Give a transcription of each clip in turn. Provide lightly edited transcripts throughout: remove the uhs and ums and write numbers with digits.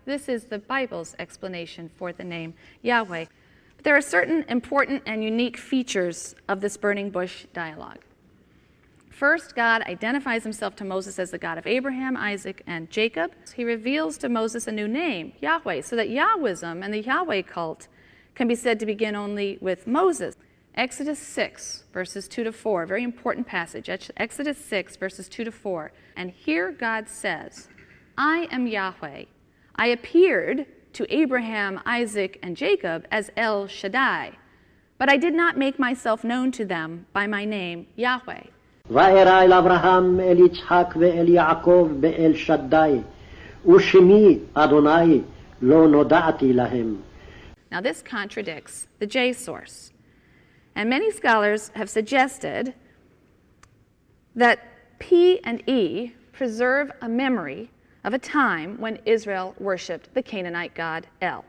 This is the Bible's explanation for the name Yahweh. But there are certain important and unique features of this burning bush dialogue. First, God identifies himself to Moses as the God of Abraham, Isaac, and Jacob. He reveals to Moses a new name, Yahweh, so that Yahwism and the Yahweh cult can be said to begin only with Moses. Exodus 6, verses 2 to 4, very important passage. Exodus 6, verses 2 to 4. And here God says, I am Yahweh. I appeared to Abraham, Isaac, and Jacob as El Shaddai, but I did not make myself known to them by my name, Yahweh. וארא אל אברהם, אל יצחק ואל יעקב באל שדי, ושמי אדוני לא נודעתי להם. Now this contradicts the J source. And many scholars have suggested that P and E preserve a memory of a time when Israel worshipped the Canaanite god El.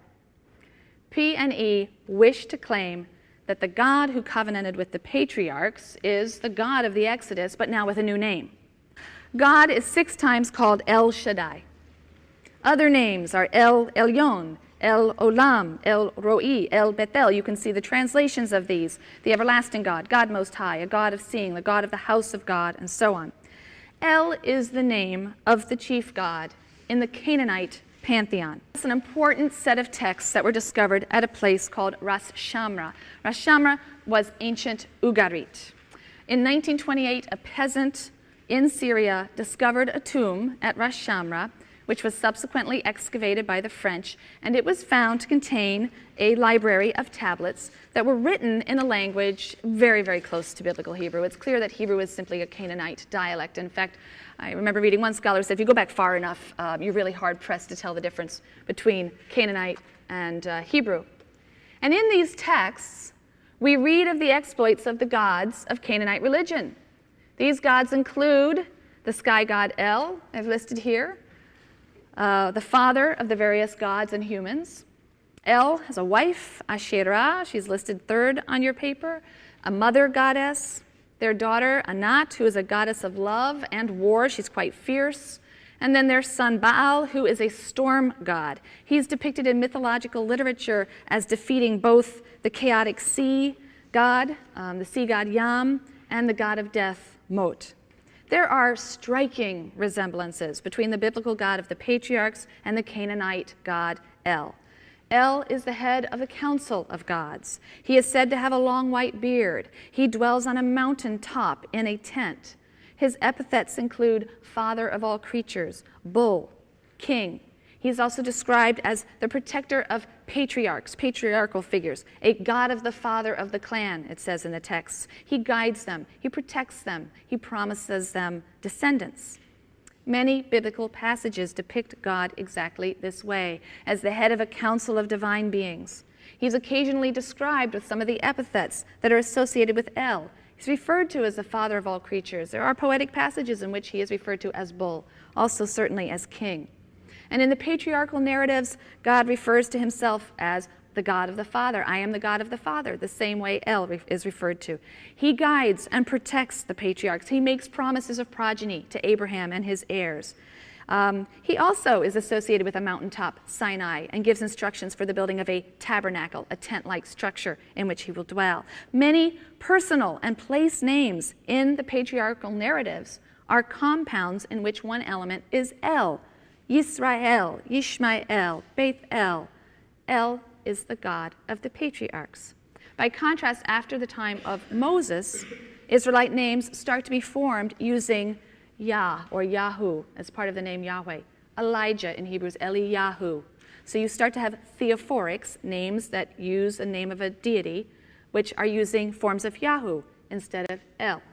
P and E wish to claim that the God who covenanted with the patriarchs is the God of the Exodus, but now with a new name. God is 6 times called El Shaddai. Other names are El Elyon, El Olam, El Roi, El Bethel. You can see the translations of these. The everlasting God, God Most High, a God of seeing, the God of the house of God, and so on. El is the name of the chief god in the Canaanite pantheon. It's an important set of texts that were discovered at a place called Ras Shamra. Ras Shamra was ancient Ugarit. In 1928, a peasant in Syria discovered a tomb at Ras Shamra, which was subsequently excavated by the French, and it was found to contain a library of tablets that were written in a language very, very close to Biblical Hebrew. It's clear that Hebrew is simply a Canaanite dialect. In fact, I remember reading one scholar said if you go back far enough, you're really hard-pressed to tell the difference between Canaanite and Hebrew. And in these texts, we read of the exploits of the gods of Canaanite religion. These gods include the sky god El, I've listed here, the father of the various gods and humans. El has a wife, Asherah, she's listed 3rd on your paper, a mother goddess, their daughter Anat, who is a goddess of love and war, she's quite fierce, and then their son Baal, who is a storm god. He's depicted in mythological literature as defeating both the chaotic sea god, the sea god Yam, and the god of death, Mot. There are striking resemblances between the biblical God of the patriarchs and the Canaanite god El. El is the head of the council of gods. He is said to have a long white beard. He dwells on a mountain top in a tent. His epithets include father of all creatures, bull, king. He's also described as the protector of patriarchs, patriarchal figures, a god of the father of the clan, it says in the texts. He guides them, he protects them, he promises them descendants. Many biblical passages depict God exactly this way, as the head of a council of divine beings. He's occasionally described with some of the epithets that are associated with El. He's referred to as the father of all creatures. There are poetic passages in which he is referred to as bull, also certainly as king. And in the patriarchal narratives, God refers to himself as the God of the Father. I am the God of the Father, the same way El is referred to. He guides and protects the patriarchs. He makes promises of progeny to Abraham and his heirs. He also is associated with a mountaintop, Sinai, and gives instructions for the building of a tabernacle, a tent-like structure in which he will dwell. Many personal and place names in the patriarchal narratives are compounds in which one element is El. Yisrael, Yishmael, Beth El. El is the God of the patriarchs. By contrast, after the time of Moses, Israelite names start to be formed using Yah or Yahu as part of the name Yahweh. Elijah in Hebrew is Eliyahu. So you start to have theophorics, names that use the name of a deity, which are using forms of Yahu instead of El.